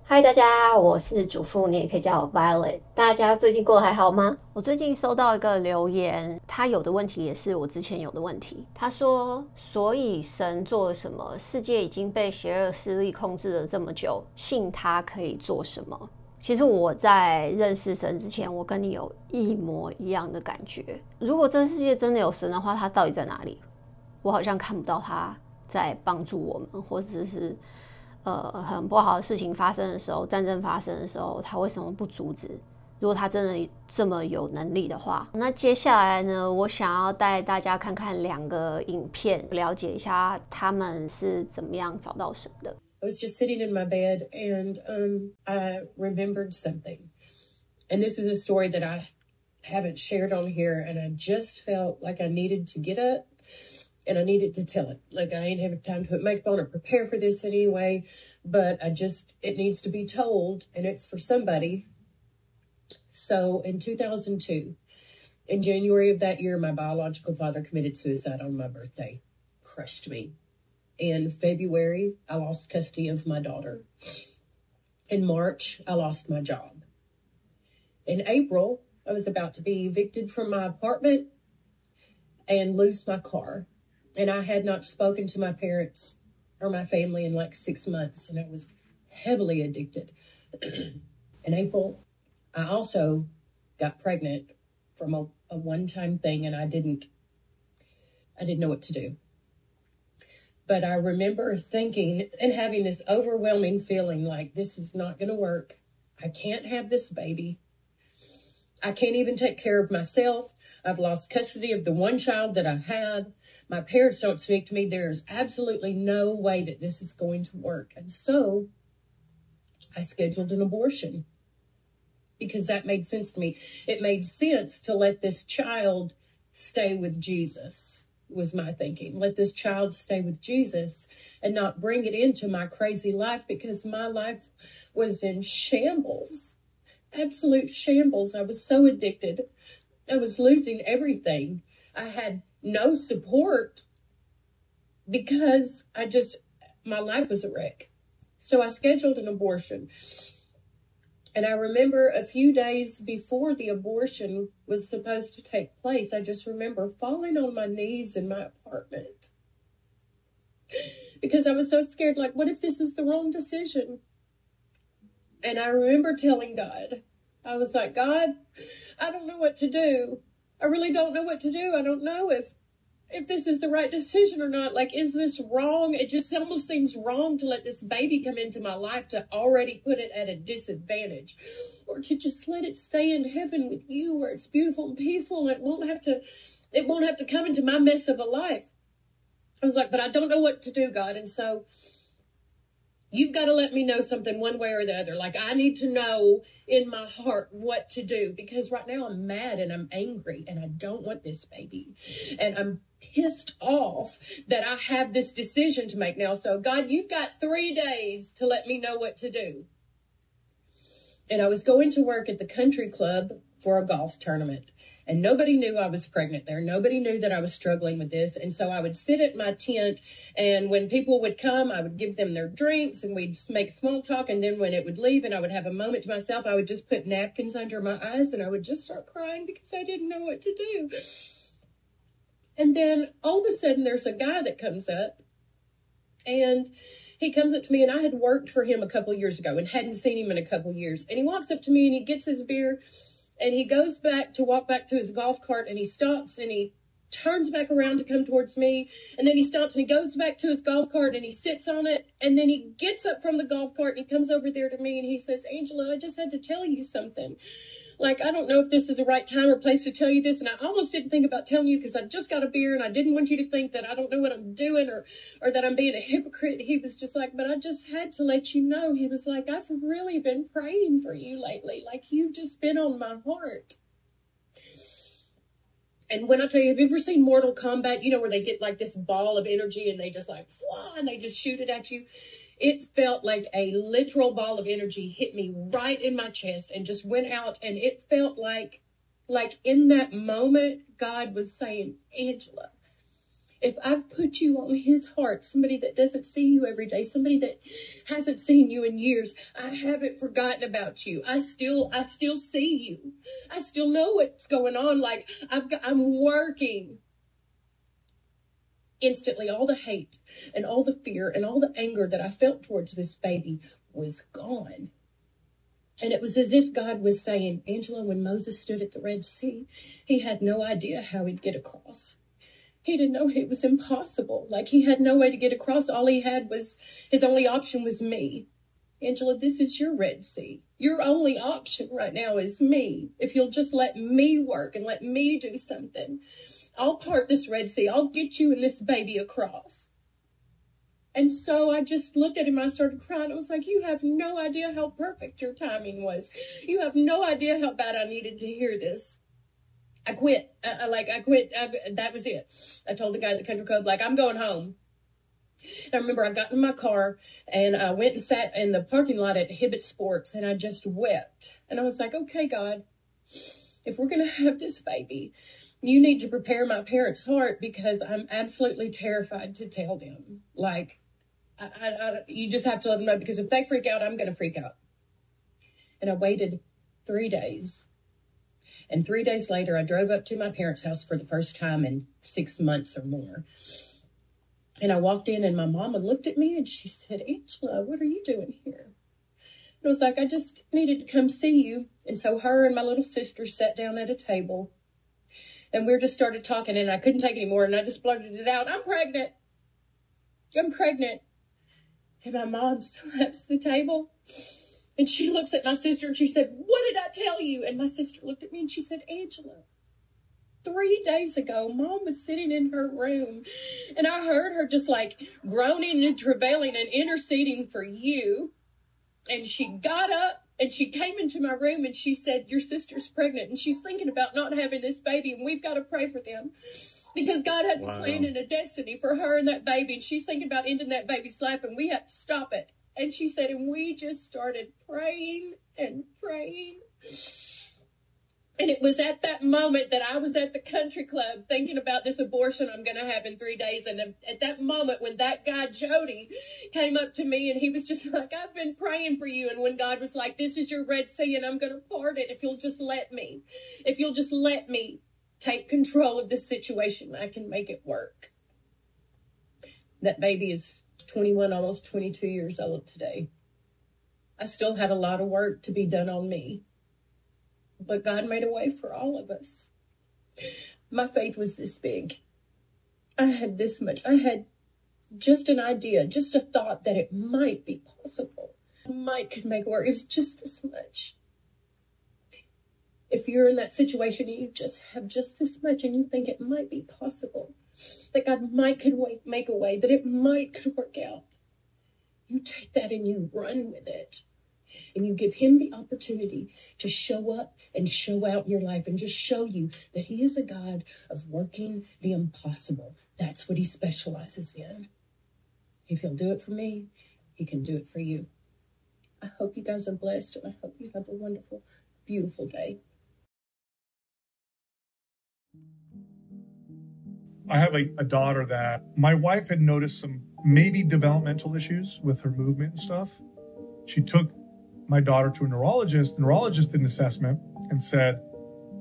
嗨，大家，我是主妇，你也可以叫我 Violet。大家最近过得还好吗？我最近收到一个留言，他有的问题也是我之前有的问题。他说：“所以神做了什么？世界已经被邪恶势力控制了这么久，信他可以做什么？”其实我在认识神之前，我跟你有一模一样的感觉。如果这个世界真的有神的话，他到底在哪里？我好像看不到他在帮助我们，或者是很不好的事情发生的时候，战争发生的时候，他为什么不阻止？如果他真的这么有能力的话，那接下来呢，我想要带大家看看两个影片，了解一下他们是怎么样找到神的。I was just sitting in my bed and I remembered something. And this is a story that I haven't shared on here. And I just felt like I needed to get up and I needed to tell it. Like I ain't having time to put makeup on or prepare for this in any way. But it needs to be told. And it's for somebody. So in 2002, in January of that year, my biological father committed suicide on my birthday. Crushed me. In February, I lost custody of my daughter. In March, I lost my job. In April, I was about to be evicted from my apartment and lose my car. And I had not spoken to my parents or my family in like 6 months, and I was heavily addicted. In April, I also got pregnant from a one-time thing, and I didn't know what to do. But I remember thinking and having this overwhelming feeling like this is not going to work. I can't have this baby. I can't even take care of myself. I've lost custody of the one child that I had. My parents don't speak to me. There's absolutely no way that this is going to work. And so I scheduled an abortion because that made sense to me. It made sense to let this child stay with Jesus. Was my thinking. Let this child stay with Jesus and not bring it into my crazy life, because my life was in shambles, absolute shambles. I was so addicted. I was losing everything. I had no support because my life was a wreck. So I scheduled an abortion. And I remember a few days before the abortion was supposed to take place, I just remember falling on my knees in my apartment because I was so scared. Like, what if this is the wrong decision? And I remember telling God, I was like, God, I don't know what to do. I really don't know what to do. I don't know if this is the right decision or not. Like, is this wrong? It just almost seems wrong to let this baby come into my life, to already put it at a disadvantage, or to just let it stay in heaven with you where it's beautiful and peaceful and it won't have to come into my mess of a life. I was like, but I don't know what to do, God. And so you've got to let me know something one way or the other. Like, I need to know in my heart what to do, because right now I'm mad and I'm angry and I don't want this baby. And I'm pissed off that I have this decision to make now. So God, you've got 3 days to let me know what to do. And I was going to work at the country club for a golf tournament. And nobody knew I was pregnant there. Nobody knew that I was struggling with this. And so I would sit at my tent, and when people would come, I would give them their drinks and we'd make small talk. And then when it would leave and I would have a moment to myself, I would just put napkins under my eyes and I would just start crying because I didn't know what to do. And then all of a sudden there's a guy that comes up, and he comes up to me, and I had worked for him a couple of years ago and hadn't seen him in a couple of years. And he walks up to me and he gets his beer and he goes back to walk back to his golf cart, and he stops and he turns back around to come towards me. And then he stops and he goes back to his golf cart and he sits on it. And then he gets up from the golf cart and he comes over there to me and he says, Angela, I just had to tell you something. Like, I don't know if this is the right time or place to tell you this. And I almost didn't think about telling you because I just got a beer and I didn't want you to think that I don't know what I'm doing or that I'm being a hypocrite. He was just like, but I just had to let you know. He was like, I've really been praying for you lately. Like, you've just been on my heart. And when I tell you, have you ever seen Mortal Kombat? You know, where they get like this ball of energy and they just like, and they just shoot it at you. It felt like a literal ball of energy hit me right in my chest and just went out. And it felt like in that moment, God was saying, Angela, if I've put you on his heart, somebody that doesn't see you every day, somebody that hasn't seen you in years, I haven't forgotten about you. I still see you. I still know what's going on. Like I'm working. Instantly, all the hate and all the fear and all the anger that I felt towards this baby was gone. And it was as if God was saying, Angela, when Moses stood at the Red Sea, he had no idea how he'd get across. He didn't know it was impossible. Like he had no way to get across. All he had was, his only option was me. Angela, this is your Red Sea. Your only option right now is me. If you'll just let me work and let me do something, I'll part this Red Sea. I'll get you and this baby across. And so I just looked at him. I started crying. I was like, you have no idea how perfect your timing was. You have no idea how bad I needed to hear this. I quit. I quit. That was it. I told the guy at the country club, like, I'm going home. I remember I got in my car and I went and sat in the parking lot at Hibbett Sports and I just wept. And I was like, okay, God, if we're going to have this baby, you need to prepare my parents' heart because I'm absolutely terrified to tell them. Like, you just have to let them know because if they freak out, I'm going to freak out. And I waited 3 days. And 3 days later, I drove up to my parents' house for the first time in 6 months or more. And I walked in and my mama looked at me and she said, Angela, what are you doing here? And I was like, I just needed to come see you. And so her and my little sister sat down at a table. And we just started talking and I couldn't take it anymore. And I just blurted it out. I'm pregnant. I'm pregnant. And my mom slaps the table. And she looks at my sister and she said, what did I tell you? And my sister looked at me and she said, Angela, 3 days ago, Mom was sitting in her room. And I heard her just like groaning and travailing and interceding for you. And she got up. And she came into my room and she said, your sister's pregnant and she's thinking about not having this baby and we've got to pray for them because God has a plan and a destiny for her and that baby. And she's thinking about ending that baby's life and we have to stop it. And she said, and we just started praying and praying. And it was at that moment that I was at the country club thinking about this abortion I'm going to have in 3 days. And at that moment when that guy, Jody, came up to me and he was just like, I've been praying for you. And when God was like, this is your Red Sea and I'm going to part it if you'll just let me. If you'll just let me take control of this situation, I can make it work. That baby is 21, almost 22 years old today. I still had a lot of work to be done on me. But God made a way for all of us. My faith was this big. I had this much. I had just an idea, just a thought that it might be possible. Could make it work. It was just this much. If you're in that situation and you just have just this much and you think it might be possible, that God could make a way, that it could work out, you take that and you run with it. And you give him the opportunity to show up and show out in your life and just show you that he is a God of working the impossible. That's what he specializes in. If he'll do it for me, he can do it for you. I hope you guys are blessed and I hope you have a wonderful, beautiful day. I have a daughter that my wife had noticed some maybe developmental issues with her movement and stuff. She took my daughter to a neurologist. The neurologist did an assessment and said,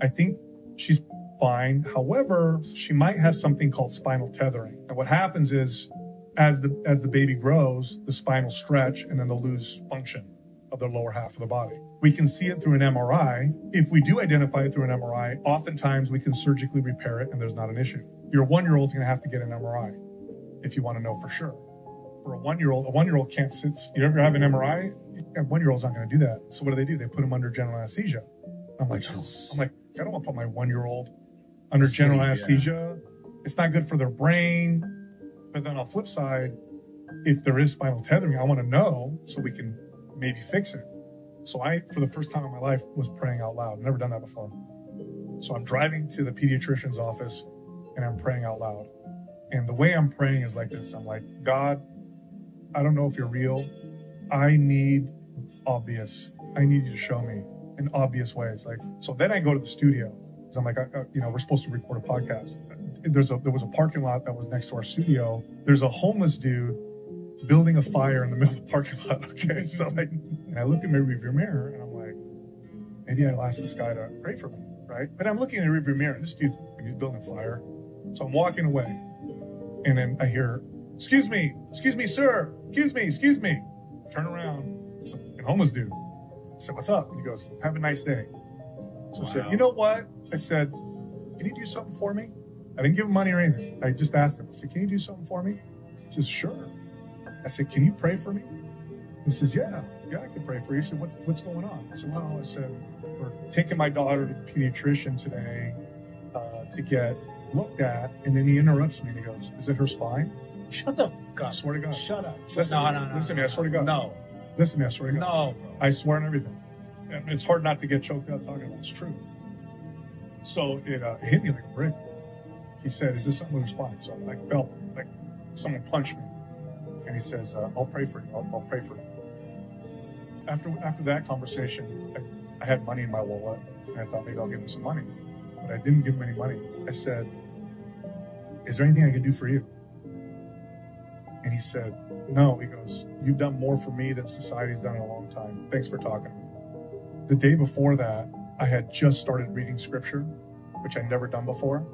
I think she's fine. However, she might have something called spinal tethering. And what happens is as the baby grows, the spine will stretch and then they'll lose function of the lower half of the body. We can see it through an MRI. If we do identify it through an MRI, oftentimes we can surgically repair it and there's not an issue. Your 1-year-old's gonna have to get an MRI if you wanna know for sure. For a 1-year-old can't sit. You ever have an MRI? A 1-year-old's not going to do that. So what do? They put him under general anesthesia. I'm like, I don't want to put my 1-year-old under general anesthesia. Yeah. It's not good for their brain. But then on the flip side, if there is spinal tethering, I want to know so we can maybe fix it. So I, for the first time in my life, was praying out loud. Never done that before. So I'm driving to the pediatrician's office and I'm praying out loud. And the way I'm praying is like this. I'm like, God, I don't know if you're real. I need you to show me in obvious ways. Like, so then I go to the studio because I'm like, we're supposed to record a podcast. there was a parking lot that was next to our studio. There's a homeless dude building a fire in the middle of the parking lot. Okay, so and I look in my rearview mirror and I'm like, maybe I'll ask this guy to pray for me, right? But I'm looking in the rearview mirror and this dude's building a fire. So I'm walking away and then I hear, excuse me, sir, excuse me. Turn around, it's a homeless dude. I said, what's up? And he goes, have a nice day. So I said, you know what? I said, can you do something for me? I didn't give him money or anything. I just asked him. I said, can you do something for me? He says, sure. I said, can you pray for me? He says, yeah, I can pray for you. He said, what's going on? I said, well, we're taking my daughter to the pediatrician today to get looked at. And then he interrupts me and he goes, is it her spine? Shut the fuck up. I swear to God. Shut up. Listen to me, I swear to God. No. Listen to me, I swear to God. No. I swear on everything. And it's hard not to get choked up talking about it. It's true. So it hit me like a brick. He said, is this something with her spine? So I felt like someone punched me. And he says, I'll pray for you. I'll pray for you. After that conversation, I had money in my wallet. And I thought maybe I'll give him some money. But I didn't give him any money. I said, is there anything I can do for you? And he said, no. He goes, you've done more for me than society's done in a long time. Thanks for talking. The day before that, I had just started reading scripture, which I'd never done before.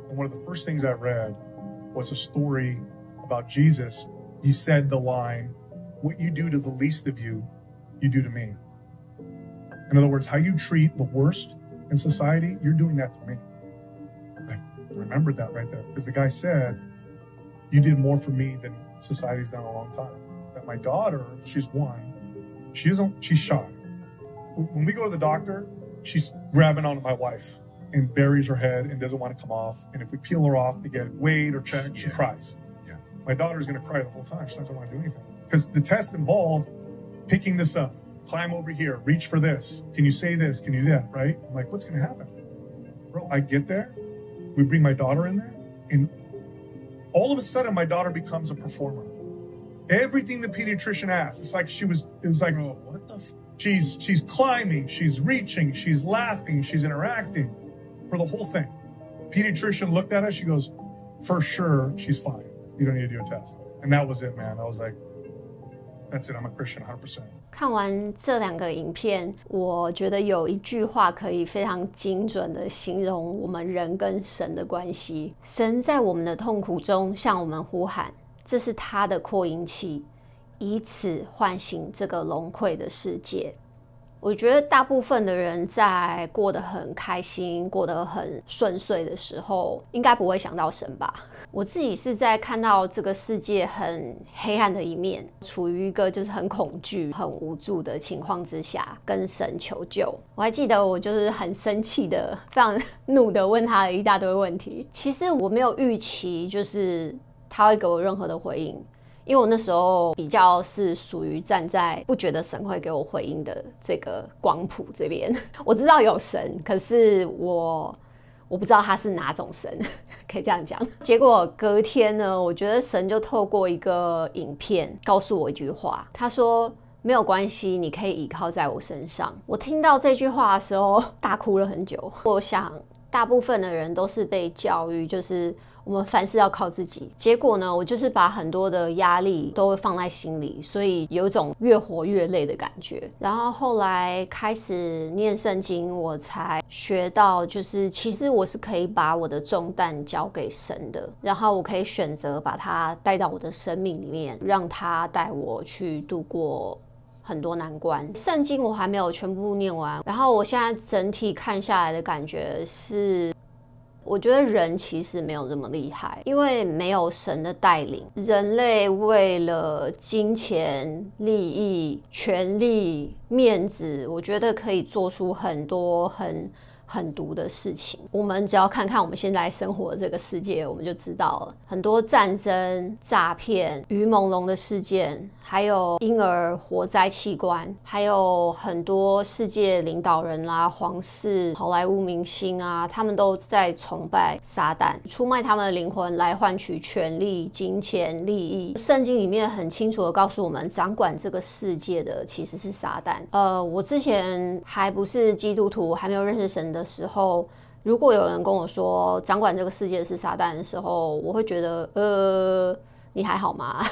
And one of the first things I read was a story about Jesus. He said the line, what you do to the least of you, you do to me. In other words, how you treat the worst in society, you're doing that to me. I remembered that right there because the guy said, you did more for me than society's done in a long time. That my daughter, she's 1, she's shy. When we go to the doctor, she's grabbing onto my wife and buries her head and doesn't want to come off. And if we peel her off to get weighed or checked, she cries. Yeah. My daughter's going to cry the whole time. She's not going to want to do anything. Because the test involved picking this up, climb over here, reach for this. Can you say this? Can you do that? Right? I'm like, what's going to happen? Bro, I get there. We bring my daughter in there. And all of a sudden, my daughter becomes a performer. Everything the pediatrician asked, it was like, bro, what the She's climbing, she's reaching, she's laughing, she's interacting for the whole thing. Pediatrician looked at us, she goes, for sure, she's fine. You don't need to do a test. And that was it, man. I was like, that's it, I'm a Christian 100%. 看完这2个影片，我觉得有一句话可以非常精准的形容我们人跟神的关系。神在我们的痛苦中向我们呼喊，这是他的扩音器。以此唤醒这个聋聩的世界。我觉得大部分的人在过得很开心、过得很顺遂的时候，应该不会想到神吧。我自己是在看到这个世界很黑暗的一面，处于一个就是很恐惧、很无助的情况之下，跟神求救。我还记得我就是很生气的、非常怒的问他了一大堆问题。其实我没有预期，就是他会给我任何的回应。因为我那时候比较是属于站在不觉得神会给我回应的这个光谱这边，我知道有神，可是我不知道他是哪种神，可以这样讲。结果隔天呢，我觉得神就透过一个影片告诉我一句话，他说没有关系，你可以依靠在我身上。我听到这句话的时候大哭了很久。我想大部分的人都是被教育就是我们凡事要靠自己，结果呢，我就是把很多的压力都会放在心里，所以有一种越活越累的感觉。然后后来开始念圣经，我才学到，就是其实我是可以把我的重担交给神的，然后我可以选择把它带到我的生命里面，让他带我去度过很多难关。圣经我还没有全部念完，然后我现在整体看下来的感觉是，我觉得人其实没有这么厉害，因为没有神的带领，人类为了金钱、利益、权力、面子，我觉得可以做出很多很毒的事情。我们只要看看我们现在生活的这个世界，我们就知道了很多战争、诈骗、鱼朦胧的事件，还有婴儿活摘器官，还有很多世界领导人啦、皇室、好莱坞明星啊，他们都在崇拜撒旦，出卖他们的灵魂来换取权力、金钱、利益。圣经里面很清楚的告诉我们，掌管这个世界的其实是撒旦。我之前还不是基督徒，还没有认识神的时候，如果有人跟我说掌管这个世界是撒旦的时候，我会觉得你还好吗？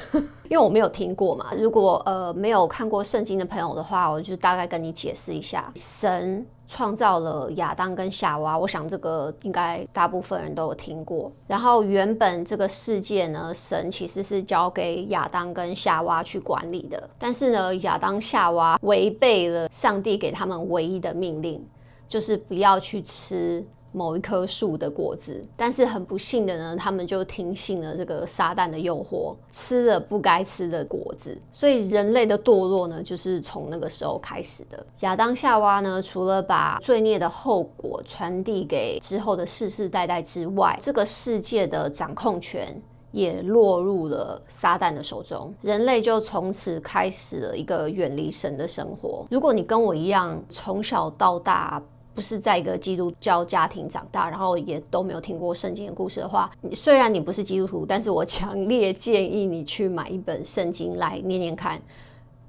因为我没有听过嘛。如果没有看过圣经的朋友的话，我就大概跟你解释一下。神创造了亚当跟夏娃，我想这个应该大部分人都有听过。然后原本这个世界呢，神其实是交给亚当跟夏娃去管理的，但是呢，亚当夏娃违背了上帝给他们唯一的命令，就是不要去吃某一棵树的果子。但是很不幸的呢，他们就听信了这个撒旦的诱惑，吃了不该吃的果子。所以人类的堕落呢，就是从那个时候开始的。亚当夏娃呢，除了把罪孽的后果传递给之后的世世代代之外，这个世界的掌控权也落入了撒旦的手中，人类就从此开始了一个远离神的生活。如果你跟我一样从小到大不是在一个基督教家庭长大，然后也都没有听过圣经的故事的话，虽然你不是基督徒，但是我强烈建议你去买一本圣经来念念看。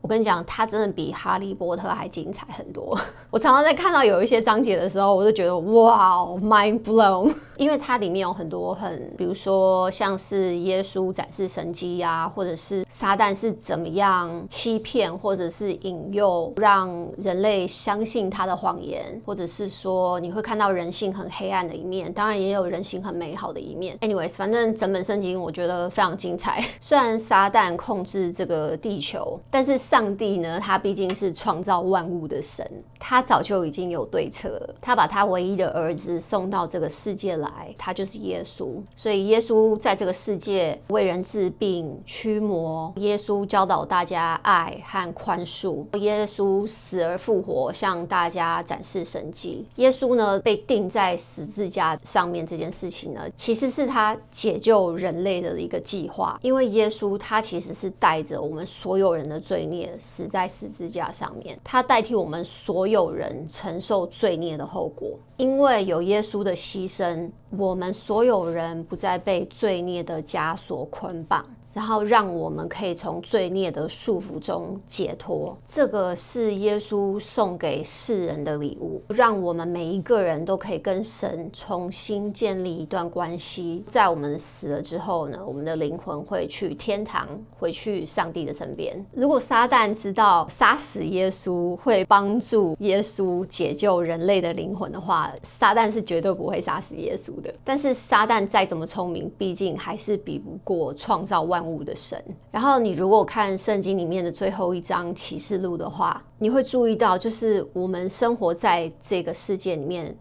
我跟你讲，它真的比哈利波特还精彩很多。我常常在看到有一些章节的时候，我就觉得哇 mind blown， 因为它里面有很多比如说像是耶稣展示神迹啊，或者是撒旦是怎么样欺骗或者是引诱让人类相信他的谎言，或者是说你会看到人性很黑暗的一面，当然也有人性很美好的一面。anyways， 反正整本圣经我觉得非常精彩。虽然撒旦控制这个地球，但是上帝呢，他毕竟是创造万物的神，他早就已经有对策了。他把他唯一的儿子送到这个世界来，他就是耶稣。所以耶稣在这个世界为人治病驱魔，耶稣教导大家爱和宽恕，耶稣死而复活，向大家展示神迹。耶稣呢被钉在十字架上面这件事情呢，其实是他解救人类的一个计划。因为耶稣他其实是带着我们所有人的罪孽死在十字架上面，他代替我们所有人承受罪孽的后果。因为有耶稣的牺牲，我们所有人不再被罪孽的枷锁捆绑，然后让我们可以从罪孽的束缚中解脱。这个是耶稣送给世人的礼物，让我们每一个人都可以跟神重新建立一段关系。在我们死了之后呢，我们的灵魂会去天堂，回去上帝的身边。如果撒旦知道杀死耶稣会帮助耶稣解救人类的灵魂的话，撒旦是绝对不会杀死耶稣的。但是撒旦再怎么聪明，毕竟还是比不过创造万物的神。然后你如果看圣经里面的最后一章启示录的话，你会注意到就是我们生活在这个世界里面，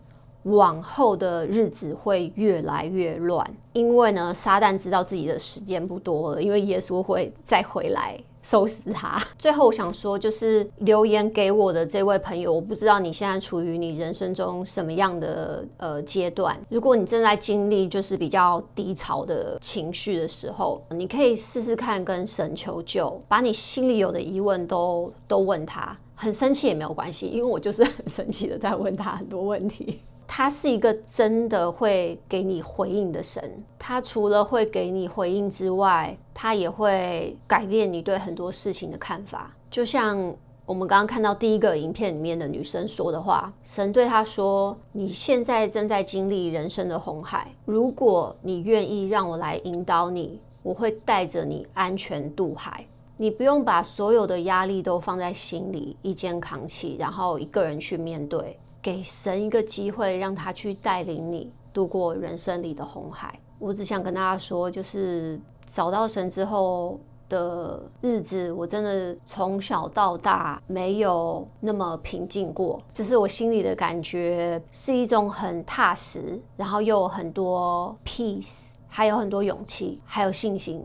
往后的日子会越来越乱。因为呢，撒旦知道自己的时间不多了，因为耶稣会再回来收拾他。最后我想说，就是留言给我的这位朋友，我不知道你现在处于你人生中什么样的阶段。如果你正在经历就是比较低潮的情绪的时候，你可以试试看跟神求救，把你心里有的疑问都问他。很生气也没有关系，因为我就是很生气的在问他很多问题。他是一个真的会给你回应的神，他除了会给你回应之外，他也会改变你对很多事情的看法。就像我们刚刚看到第一个影片里面的女生说的话，神对她说，你现在正在经历人生的红海，如果你愿意让我来引导你，我会带着你安全渡海。你不用把所有的压力都放在心里，一肩扛起，然后一个人去面对。给神一个机会，让他去带领你度过人生里的红海。我只想跟大家说，就是找到神之后的日子，我真的从小到大没有那么平静过。这是我心里的感觉，是一种很踏实，然后又有很多 peace， 还有很多勇气，还有信心。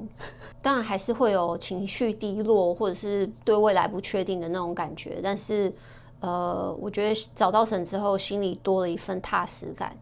当然还是会有情绪低落，或者是对未来不确定的那种感觉，但是我觉得找到神之后，心里多了一份踏实感，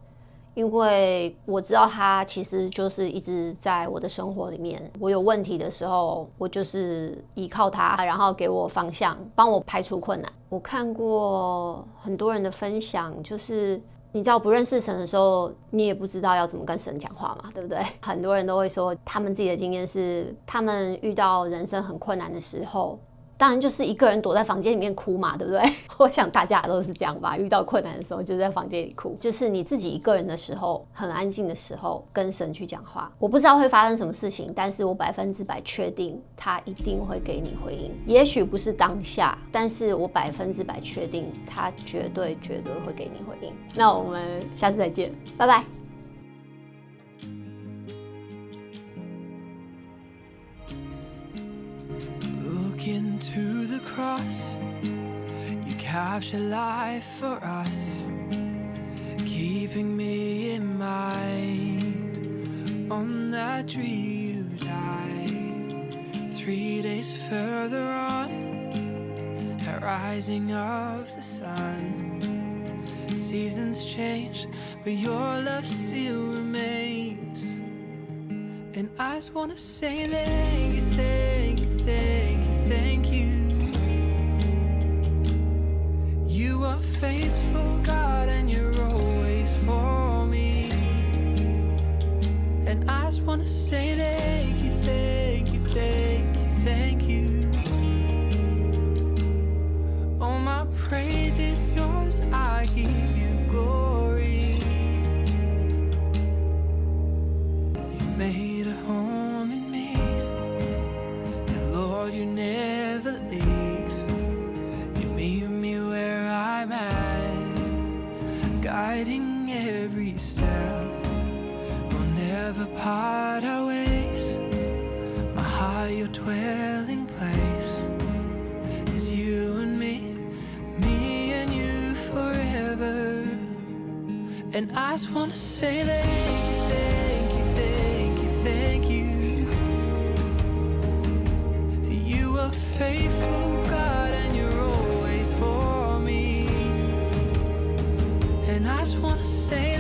因为我知道他其实就是一直在我的生活里面。我有问题的时候，我就是依靠他，然后给我方向，帮我排除困难。我看过很多人的分享，就是你知道不认识神的时候，你也不知道要怎么跟神讲话嘛，对不对？很多人都会说，他们自己的经验是，他们遇到人生很困难的时候，当然就是一个人躲在房间里面哭嘛，对不对？我想大家都是这样吧，遇到困难的时候就在房间里哭。就是你自己一个人的时候，很安静的时候，跟神去讲话。我不知道会发生什么事情，但是我100%确定他一定会给你回应。也许不是当下，但是我100%确定他绝对会给你回应。那我们下次再见，拜拜。Into the cross, you capture life for us, keeping me in mind. On that tree you died. 3 days further on, the rising of the sun. Seasons change, but your love still remains. And I just wanna say thank you, thank you, thank you, thank you. You are faithful, God, and you're always for me. And I just wanna say thank you, thank you, thank you, thank you. All my praise is yours, I give you glory. You made a home in me, and Lord, you never leave. You meet me where I'm at, guiding every step. We'll never part our ways. My heart, your dwelling place, is you and me and you forever. And I just wanna say thank you, thank you, thank you, thank you. You are faithful, God, and you're always for me. And I just wanna say